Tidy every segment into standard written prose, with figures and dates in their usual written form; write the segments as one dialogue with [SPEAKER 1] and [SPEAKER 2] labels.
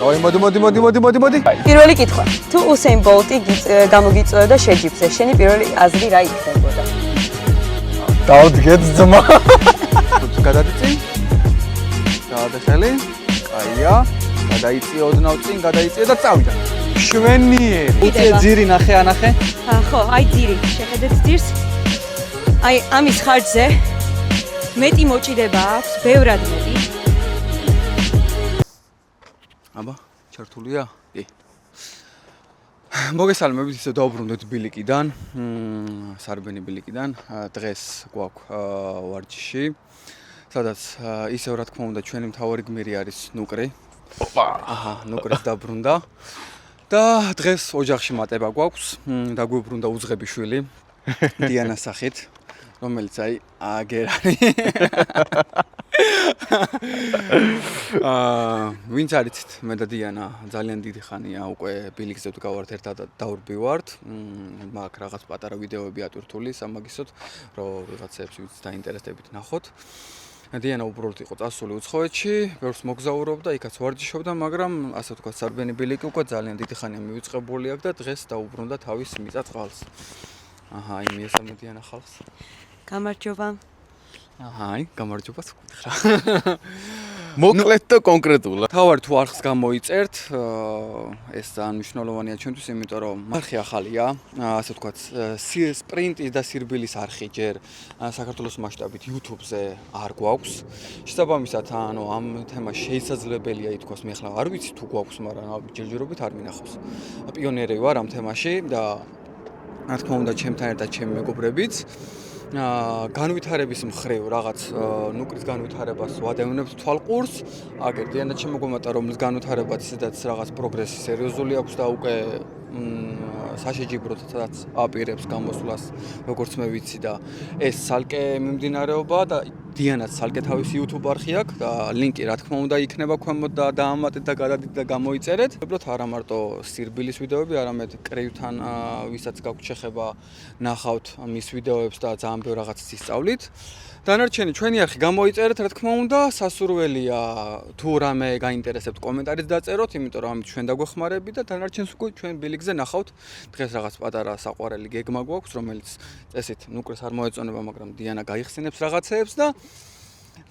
[SPEAKER 1] აი მოდი.
[SPEAKER 2] პირველი კითხვა. თუ უსეინ ბოლტი გამოგიწევდა შეჯიბზე, შენი პირველი აზრი რა იქნებოდა?
[SPEAKER 1] დავდგეთ ძმა. გადადიწი. გადახელი. აია. გადაიწია ოდნავ წინ, გადაიწია და წავიდა. შვენიერი. უწე ძირი ნახე ანახე.
[SPEAKER 2] ხო, აი ძირი. შეხედეთ ძირს. აი ამის ხარჯზე მეტი მოჭიდება აქვს, ბევრად მეტი.
[SPEAKER 1] აბა, ჩართულია? კი. მოგესალმებით, ისე დავუბრუნდეთ ბილიკიდან, სარბენი ბილიკიდან. დღეს გვაქვს ვარჯიში, სადაც ისევ რა თქმა უნდა ჩვენი მთავარი გმირი არის ნუკრი. ოპა! აჰა, ნუკრის დაბრუნდა. და დღეს ოჯახში მატება გვაქვს, დაგვიბრუნდა უძღები შვილი დიანას სახით, რომელიც აი აგერანი. ვინც არიცით, მე და დიანა ძალიან დიდი ხანია უკვე ბილიკზე ვდგავართ, ერთად დავრბივართ. მაგ რაღაც პატარა ვიდეოები ატვირთული სამაგისოდ, რომ ვიღაცებს ვინც დაინტერესდებით ნახოთ. დიანა უბრალოდ იყო წასული უცხოეთში, ბევრს მოგზაურობდა, იქაც ვარჯიშობდა, მაგრამ ასე ვთქვათ, სარბენი ბილიკი უკვე ძალიან დიდი ხანია მივიწყებული აქვს და დღეს დაუბრუნდა თავის მიწა წყალს. აჰა, აი მიესალმე დიანა ხალხს.
[SPEAKER 2] გამარჯობა.
[SPEAKER 1] აი, გამარჯობაც ვკითხა.
[SPEAKER 3] მოკლედ და კონკრეტულად.
[SPEAKER 1] თავარ თუ არხს გამოიწერთ, ეს ძალიან მნიშვნელოვანია ჩვენთვის, იმიტომ რომ არხი ახალია, ასე ვთქვათ, სპრინტის და სირბილის არხი ჯერ საქართველოს მასშტაბით YouTube-ზე არ გვაქვს. შესაბამისად, ანუ ამ თემას შესაძლებელია ითქვას, მე ახლა არ ვიცი თუ გვაქვს, მაგრამ ჯერჯერობით არ მინახავს. პიონერი ვარ ამ თემაში და რა თქმა უნდა, ჩემთან ერთად ჩემი მეგობრებიც განვითარების მხრივ რაღაც ნუკრის განვითარებას ვადევნებთ თვალყურს. აგერ დიანა შემოგვემატა, რომლის განვითარებაც ისედაც რაღაც პროგრესი სერიოზული აქვს და უკვე საშეჯიბროდ სადაც აპირებს გამოსვლას, როგორც მე ვიცი და ეს ცალკე მიმდინარეობა და დიანაც ცალკე თავისი YouTube არხი აქვს და ლინკი რა თქმა უნდა იქნება ქვემოთ და დაამატეთ და გადადით და გამოიწერეთ. უბრალოდ არა მარტო სირბილის ვიდეოები, არამედ კრეივთან ვისაც გაქვთ შეხება ნახავთ მის ვიდეოებს და ძალიან ბევრ რაღაცას ისწავლით. დანარჩენი ჩვენი არხი გამოიწერეთ, რა თქმა უნდა, სასურველია თუ რამე გაინტერესებთ კომენტარით დაწეროთ, იმიტომ რომ ამით ჩვენ დაგვეხმარებით და დანარჩენს უკვე ჩვენ ბილიკზე ნახავთ. დღეს რაღაც პატარა საყვარელი გეგმა გვაქვს, რომელიც წესით ნუკრეს არ მოეწონება, მაგრამ დიანა გაიხსენებს რაღაცეებს და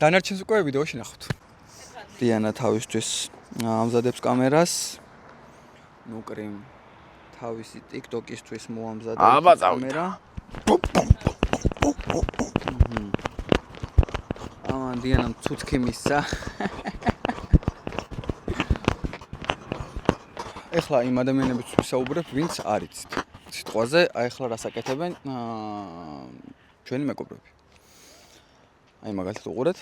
[SPEAKER 1] დანარჩენს უკვე ვიდეოში ნახავთ. დიანა თავისთვის ამზადებს კამერას. ნუკრი თავისი TikTok-ისთვის მოამზადებს კამერა. ამან დიანამ ცუცქი მისცა. ეხლა იმ ადამიანებიც ვისაუბრებ, ვინც არიცით. სიტყვაზე, აი ეხლა რას აკეთებენ ჩვენი მეგობრები. აი მაგალითად უყურეთ.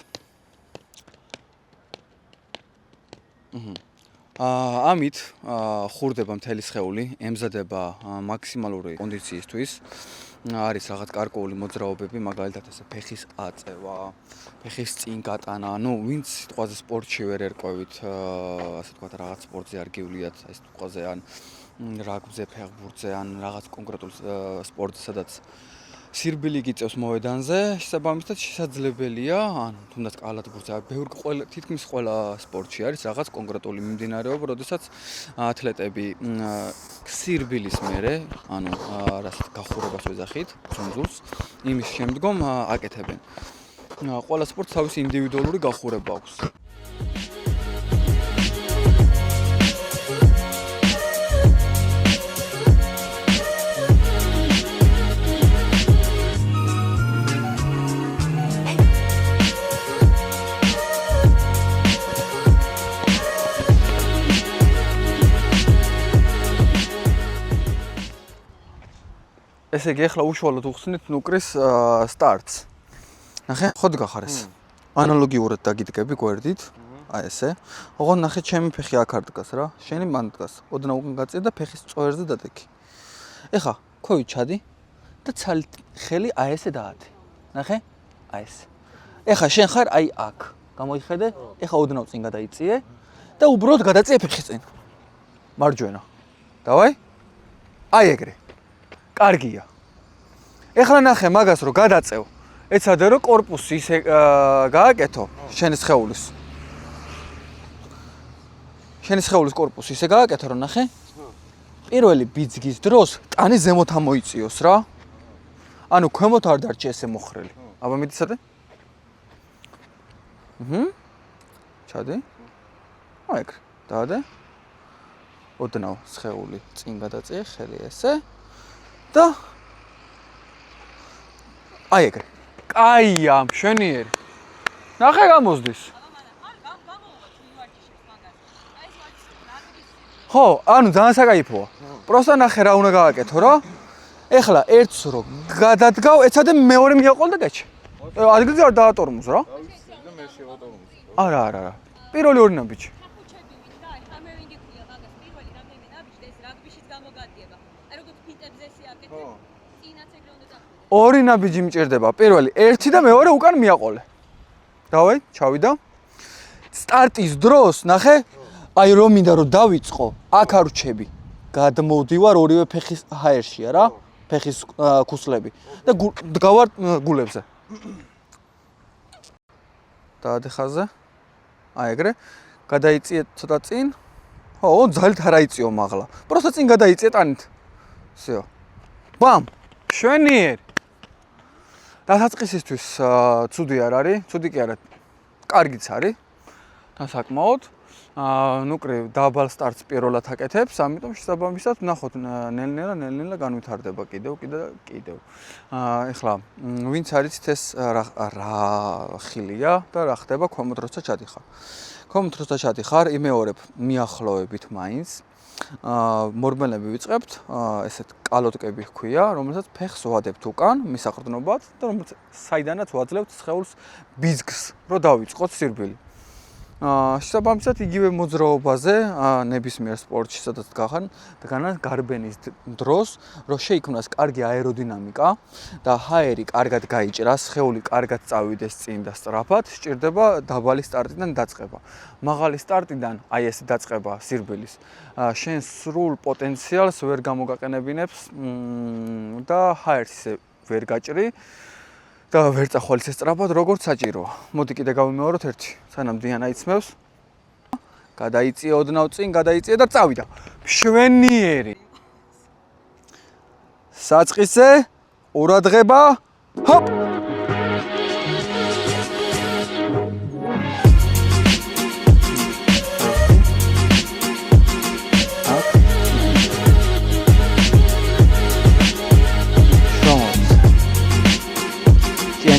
[SPEAKER 1] ამით ხურდება მთელი სხეული, ემზადება მაქსიმალური კონდიციისთვის. არის რაღაც გარკვეული მოძრაობები, მაგალითად ესე ფეხის აწევა, ფეხის წინ გატანა, ну, ვინც სიტყვაზე სპორტში ვერ ერკვევით, ასე ვთქვათ, რაღაც სპორტზე არ გივლიათ, ეს სიტყვაზე ან რაგბზე, ფეხბურთზე, ან რაღაც კონკრეტულ სპორტზე, სადაც სირბილი გიწევს მოედანზე, შესაბამისად შესაძლებელია, ან თუნდაც კალათბურთზე, თითქმის ყველა სპორტში არის რაღაც კონკრეტული მიმდინარეობა, როდესაც ათლეტები სირბილის მერე, ანუ რასაც გახურებას ვეძახით, ზუნზულს, იმის შემდგომ აკეთებენ. ყველა სპორტს თავისი ინდივიდუალური გახურება აქვს. ესე იგი, ახლა უშუალოდ უხსნით ნუკრის სტარტს. ნახე, ხოდ გახარ ეს. ანალოგიურად დაგიდგები გვერდით. აი ესე. ოღონდ ნახე, ჩემი ფეხი აქ არ დგას რა. შენი მან დგას. ოდნავ უკან გაწია და ფეხის წვერზე დადექი. ეხლა, ქოვი ჩადი და ცალით ხელი აი ესე დაათი. ნახე? აი ესე. ეხლა შენ ხარ აი აქ. გამოიხედე? ეხლა ოდნავ წინ გადაიწიე და უბრალოდ გადაწიე ფეხის წინ. მარჯვენა. დავაი? აი ეგრე. კარგია. ეხლა ნახე მაგას რომ გადაწევ. ეცადე რომ კორპუსი ისე გააკეთო შენი სხეულის. შენი სხეულის корпуსი ისე გააკეთე რომ ნახე. პირველი ბიძგის დროს ტანი ზემოთ ამოიწიოს რა. ანუ ქვემოთ არ დარჩე ესე მოხრილი. აბა მიდიცადე? ჩადე. აი ეგ. დაადე. ოდნავ სხეული წინ გადაწიე ხელი ესე. და აი ეგ. კაია, მშვენიერი. ნახე გამოსდის. ხო, ანუ ძალიან საკაიფოა. პროსტა ნახე რა უნდა გააკეთო რა. ეხლა ერთს რო გადადგავ, ეცადე მეორე მიაყოლ და გაჩე. ადგილზე არ დაატორმოს რა.
[SPEAKER 3] და მე შევატორმოს.
[SPEAKER 1] არა. პირველი ორი ნაბიჯი. ორი ნაბიჯი მჭირდება. პირველი ერთი და მეორე უკან მიაყოლე. დავაი, ჩავიდა. სტარტის დროს ნახე, აი რომ მინდა რომ დავიწყო, აქ არ ვჩები. გადმოვდივარ ორივე ფეხის ჰაერშია რა, ფეხის ქუსლები და დგავარ გულებზე. დაადე ხაზზე. აი ეგრე. გადაიწიე ცოტა წინ. ხო, ძალით არ აიწიო მაღლა. პროსტა წინ გადაიწიე ტანით. всё. ბამ! შვენიერი. დასაწყისისთვის ცუდი არ არის, ცუდი კი არა. კარგიც არის. დასაკმაოდ. ნუკრი დაბალ სტარტს პირველად აკეთებს, ამიტომ შესაბამისად ვნახოთ ნელ-ნელა განვითარდება კიდევ. ეხლა ვინც არიცით ეს რა ხილია და რა ხდება ქვემოთ როცა ჩადიხარ. ქვემოთ როცა ჩადიხარ, იმეორებ მიახლოებით მაინც. მორმელები ვიწყებთ, ესეთ კალოტკები ჰქვია, რომელსაც ფეხს ვადებთ უკან მისაყრდნობად და რომელსაც საიდანაც ვაძლევთ სხეულს ბიზგს, რომ დავიწყოთ სირბილი. შესაბამისად იგივე მოძრაობაზე ნებისმიერ სპორტში სადაც გახან გარბენის დროს რომ შეიქმნას კარგი აეროდინამიკა და ჰაერი კარგად გაიჭრას, სხეული კარგად წავიდეს წინ და სწრაფად, სჭირდება დაბალი სტარტიდან დაწყება. მაღალი სტარტიდან აი ეს დაწყება სირბილის შენ სრულ პოტენციალს ვერ გამოგაყენებინებს და ჰაერს ისე ვერ გაჭრი და ვერ წახვალ ისე სწრაფად როგორც საჭიროა. მოდი კიდე გავიმეოროთ ერთი, სანამ დიანა იცმევს. გადაიწიე ოდნავ წინ, გადაიწიე და წავიდა. მშვენიერი. საწყისე, ყურადღება, ჰოპ!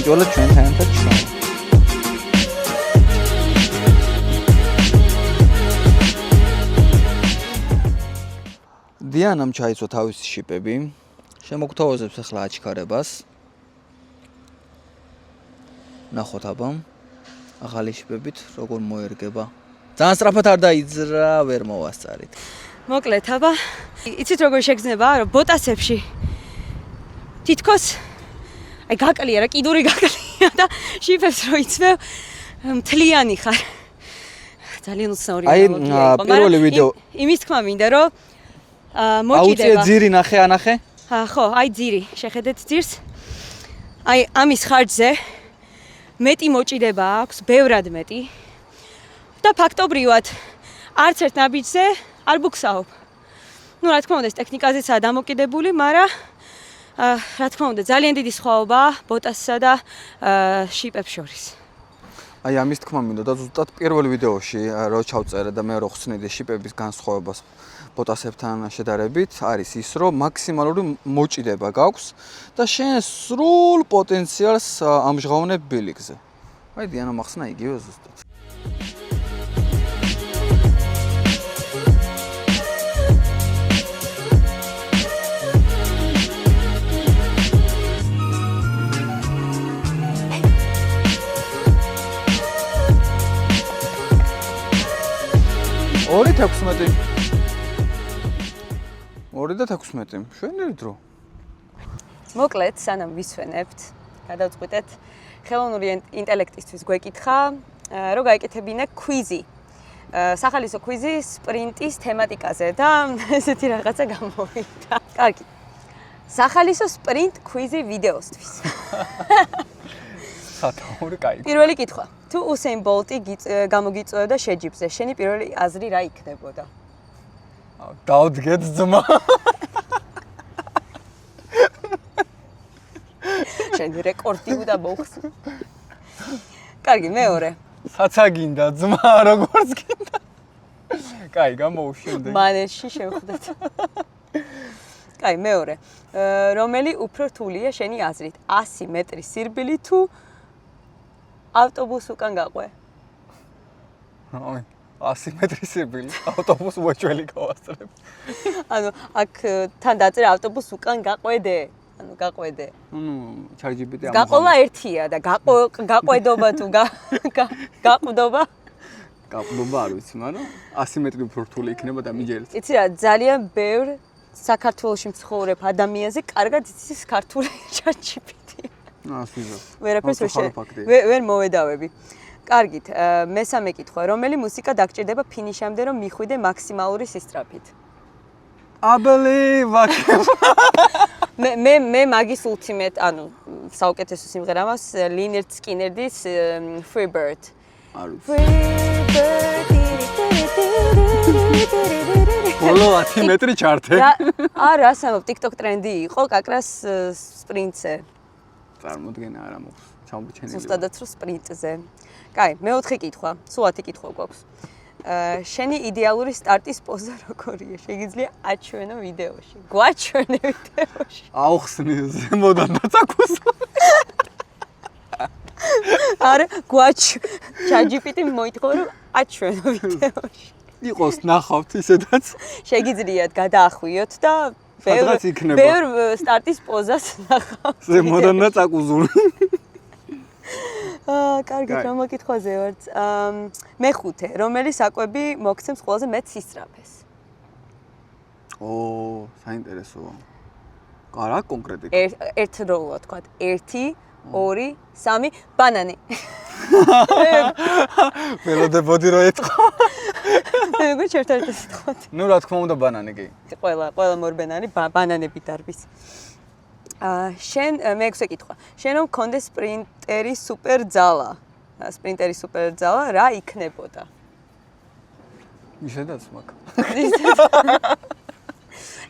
[SPEAKER 1] ჯოლა ჩვენ თანხა ჩხა. დიანამ ჩაიცვა თავისი შიპები. შემოგთავაზებს ახლა აჩქარებას. ნახოთ აბა. ახალი შიპებით როგორ მოერგება. ძალიან სწრაფად არ დაიძრა, ვერ მოვასწარით.
[SPEAKER 2] მოკლედ აბა, იცით როგორ შეგრძნება, რომ ბოტასებში თითქოს აი გაკლია რა, კიდური გაკლია და შიფებს რო იცმევ, მთლიანი ხარ. ძალიან უცნაური
[SPEAKER 1] აუდიო. აი, პირველი ვიდეო.
[SPEAKER 2] იმის თქმა მინდა, რომ მოჭიდება.
[SPEAKER 1] აუწიე ძირი ნახე, ანახე?
[SPEAKER 2] ხო, აი ძირი, შეხედეთ ძირს. აი ამის ხარჯზე მეტი მოჭიდება აქვს, ბევრად მეტი. და ფაქტობრივად არც ერთ ნაბიჯზე არ ბუქსაობ. ნუ რა თქმა უნდა, ეს ტექნიკაზეცაა დამოკიდებული, მაგრამ რა თქმა უნდა, ძალიან დიდი სხვაობაა ბოტასსა და შიპებს შორის.
[SPEAKER 1] აი ამის თქმა მინდა და ზუსტად პირველ ვიდეოში რო ჩავწერე და მე რო ხსნიდი შიპების განსხვავებას ბოტასებთან შედარებით, არის ის, რომ მაქსიმალური მოჭიდება გაქვს და შენ სრულ პოტენციალს ამჟღავნებ ბილიკზე. აი დიანა მახსნა იგივე ზუსტად. ორი 16. 2 და 16. შვენიერი დრო.
[SPEAKER 2] მოკლედ, სანამ ვისვენებთ, გადავწყვიტეთ ხელოვნური ინტელექტისთვის გვეკითხა, რომ გაიკეთებინა კვიზი. სახალისო კვიზი სპრინტის თემატიკაზე და ესეთი რაღაცა გამოვიდა. კარგი. სახალისო სპრინტ კვიზი ვიდეოსთვის.
[SPEAKER 1] სათაური კაი.
[SPEAKER 2] პირველი კითხვა. თუ უსეინ ბოლტი გამოგიწევდა შეჯიბზე, შენი პირველი აზრი რა იქნებოდა?
[SPEAKER 1] დავდგეთ ძმა.
[SPEAKER 2] შენ რეკორდი უნდა მოხსნი. კარგი, მეორე.
[SPEAKER 1] საცაგინდა ძმა როგორც გინდა. კაი, გამოუშენდე.
[SPEAKER 2] მანეში შევხვდეთ. კაი, მეორე. რომელი უფრო რთულია შენი აზრით? 100 მეტრი სირბილი თუ ავტობუს უკან გაყვე?
[SPEAKER 1] აი, 100 მეტრი სირბილი, ავტობუს უაჭველი გავასწრებ.
[SPEAKER 2] ანუ აქ თან დაწერა ავტობუს უკან გაყვედე. ანუ გაყვედე.
[SPEAKER 1] ChatGPT
[SPEAKER 2] გაყოლა ერთია და გაყვედობა თუ გაყვდობა?
[SPEAKER 1] გაყვდობა არ ვიცი, მაგრამ 100 მეტრი უფრო რთული იქნება და მიჯერეთ.
[SPEAKER 2] იცი რა, ძალიან ბევრ საქართველოში მცხოვრებ ადამიანზე კარგად იცის ქართული ChatGPT.
[SPEAKER 1] ასვიზო.
[SPEAKER 2] ვერაფერს ვერ მოვედავები. კარგით, მესამე კითხვა, რომელი მუსიკა დაგჭირდება ფინიშამდე, რომ მიხვიდე მაქსიმალური სისწრაფით?
[SPEAKER 1] აბელივაკ.
[SPEAKER 2] მე მაგის ultimate, ანუ საუკეთესო სიმღერა მას Lynyrd Skynyrd-ის Free Bird.
[SPEAKER 1] ბოლო 10 მეტრი ჩართე.
[SPEAKER 2] არა, სამობ TikTok ტრენდი იყო კაკრას სპრინტზე.
[SPEAKER 1] წარმოდგენა არ ამოხს. ჩამოჩენილი.
[SPEAKER 2] ზუსტადაც რო სპრინტზე. კაი, მეოთხე კითხვა. სულ 10 კითხვა გვაქვს. შენი იდეალური სტარტის პოზა როგორია? შეგიძლია აჩვენო ვიდეოში. გვაჩვენე ვიდეოში.
[SPEAKER 1] აუხსნი ზემოდან დაწაკუს.
[SPEAKER 2] არა, ChatGPT მოითხოვა რომ აჩვენო ვიდეოში.
[SPEAKER 1] იყოს ნახავთ ისედაც.
[SPEAKER 2] შეგიძლიათ გადაახვიოთ და
[SPEAKER 1] სადღაც იქნება.
[SPEAKER 2] ბევრ სტარტის პოზას ნახავთ.
[SPEAKER 1] ზემოდან დაწაკუზული.
[SPEAKER 2] კარგი, რა მოკითხვაზე ვარ. მეხუთე, რომელი საკვები მოგცემს ყველაზე მეტ სისწრაფეს?
[SPEAKER 1] საინტერესოა. არა, კონკრეტიკა.
[SPEAKER 2] ერთდროულად თქვა. 1, 2, 3, ბანანი.
[SPEAKER 1] ველოდებოდი რომ ეთქვა.
[SPEAKER 2] მეგონა ერთ-ერთი სიტყვა.
[SPEAKER 1] ნუ რა თქმა უნდა ბანანი კი.
[SPEAKER 2] ყველა მორბენანი ბანანები დარბის. შენ მეექვსე კითხვა. შენ რომ მქონდა სპრინტერის სუპერ ძალა, რა იქნებოდა?
[SPEAKER 1] ისედაც მაგ.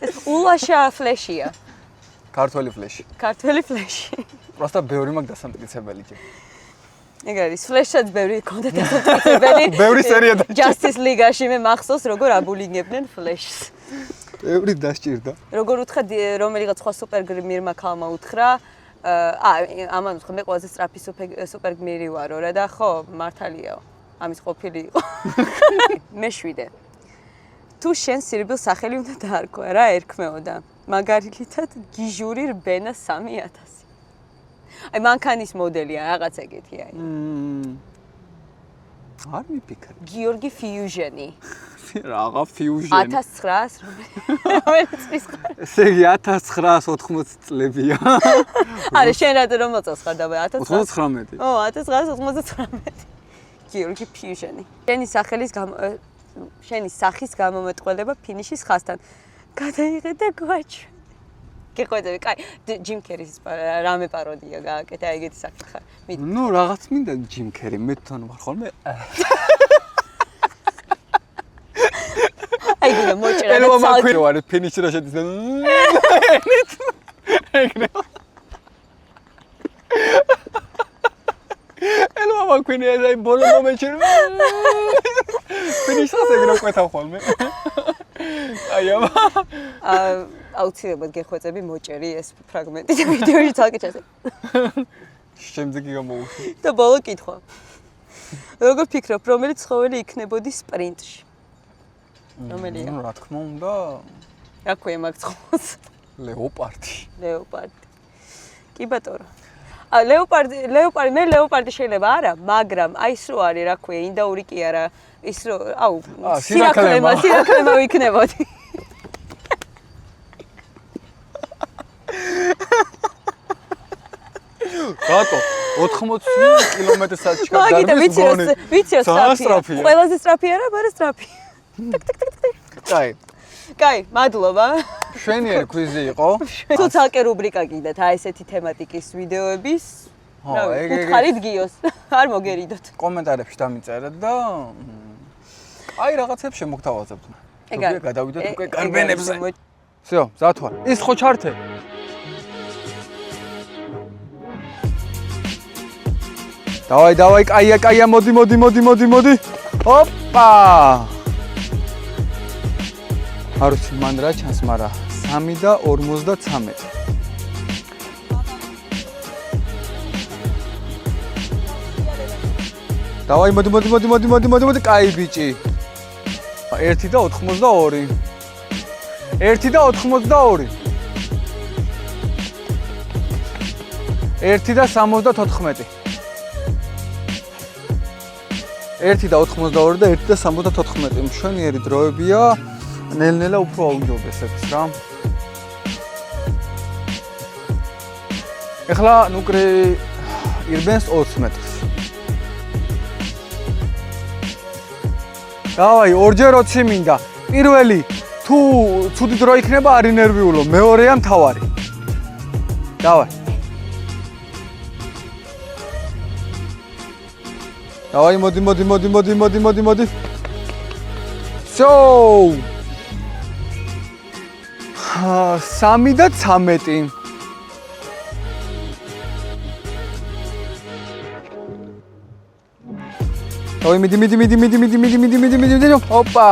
[SPEAKER 2] ეს ულაშა ფლეშია.
[SPEAKER 1] ქართველი ფლეში.
[SPEAKER 2] ქართველი ფლეში.
[SPEAKER 1] პროსტა ბევრი მაგ დასამტკიცებელი ჯერ.
[SPEAKER 2] ეგ არის ფლეშსაც ბევრი მქონდა დასამტკიცებელი.
[SPEAKER 1] ბევრი სერია და
[SPEAKER 2] Justice League-ში მე მახსოვს როგორ აბულინგებდნენ ფლეშს.
[SPEAKER 1] ბევრი დასჭირდა.
[SPEAKER 2] როგორ უთხრა რომელიღაც სხვა სუპერგმირმა ქალმა უთხრა, ამან უთხრა მე ყველაზე სწრაფი სუპერგმირი ვარო რა და ხო, მართალიაო. ამის ყოფილი იყო. მე-7. თუ შენ სირბილს სახელი უნდა დაარქვა, რა ერქმეოდა? მაგალითად, გიჟური რბენა 3000. აი მანქანის მოდელია, რაღაც ეგეთი აი.
[SPEAKER 1] არ მიფიქრე.
[SPEAKER 2] გიორგი ფიუჟენი.
[SPEAKER 1] რაღა ფიუჟენი.
[SPEAKER 2] 1900 რომელიც წლის ხარ?
[SPEAKER 1] ესე იგი 1980 წლებია.
[SPEAKER 2] არა, შენ რატო რომ მოწევს ხარ და
[SPEAKER 1] 1919.
[SPEAKER 2] 1999. გიორგი ფიუჟენი. შენი სახის გამომეტყველება ფინიშის ხასთან. გადაიღე და გვაჩვენე. გეყვედები, კაი, ჯიმ კერის რამე პაროდია გააკეთე, აი ეგეთი სახით ხარ.
[SPEAKER 1] ნუ რაღაც მინდა ჯიმ კერი, მე თან ვარ ხოლმე.
[SPEAKER 2] აი გინდა მოჭერა და
[SPEAKER 1] ელვა მაქვე ვარ ფინიში რა შედის და ეგრევა. ელვა მაქვე აი ბოლო მომენტში ფინიშას ეგრე ყვეთავ ხოლმე. აი აბა.
[SPEAKER 2] აუცილებლად გეხვეწები მოჭერი ეს ფრაგმენტი და ვიდეოში თალკი ჩასე.
[SPEAKER 1] შემდეგი გამოუშვი.
[SPEAKER 2] და ბოლო კითხვა. როგორ ფიქრობ, რომელი ცხოველი იქნებოდი სპრინტში? რომელია?
[SPEAKER 1] ნუ რა თქმა უნდა,
[SPEAKER 2] რა ქვია მაგ ცხოველს?
[SPEAKER 1] ლეოპარდი.
[SPEAKER 2] ლეოპარდი. კი ბატონო. მე ლეოპარდი შეიძლება არა, მაგრამ აი ის რო არის, რა ქვია, ინდაური კი არა, ის რო, სირაქლემა ვიქნებოდი.
[SPEAKER 1] რატო 80 კმ/სთ-ში გადარბის გონი.
[SPEAKER 2] ვიცი რა სწრაფია. ყველაზე სწრაფი არა, მაგრამ სწრაფი. კაი, მადლობა.
[SPEAKER 1] შვენიერი კვიზი იყო.
[SPEAKER 2] თუ ცალკე რუბრიკა გინდათ, აი ესეთი თემატიკის ვიდეოების, უთხარით გიოს. არ მოგერიდოთ.
[SPEAKER 1] კომენტარებში დამიწერეთ და აი რაღაცებს შემოგთავაზებთ. ეგ გადავიდეთ უკვე კარბენებზე. всё, მზად ვარ. ის ხო ჩართე? დავაი, კაია, მოდი. ოპა! არ ვიცი მან რა ჩანს, მაგრამ 3 და 53. დავაი, მოდი, კაი ბიჭი. 1 და 82. 1 და 82. 1 და 74. 1 და 82 და 1 და 74. მშვენიერი დროებია. ნელ-ნელა უფრო აუჯობესებს რა. ეხლა ნუკრი ირბენს 20 მეტრს. დავაი, ორჯერ 20 მინდა. პირველი თუ ცუდი დრო იქნება არ ინერვიულო, მეორეა მთავარი. დავაი. დავაი, მოდი. So 3 და 13. დავაი, მიდი. ოპა.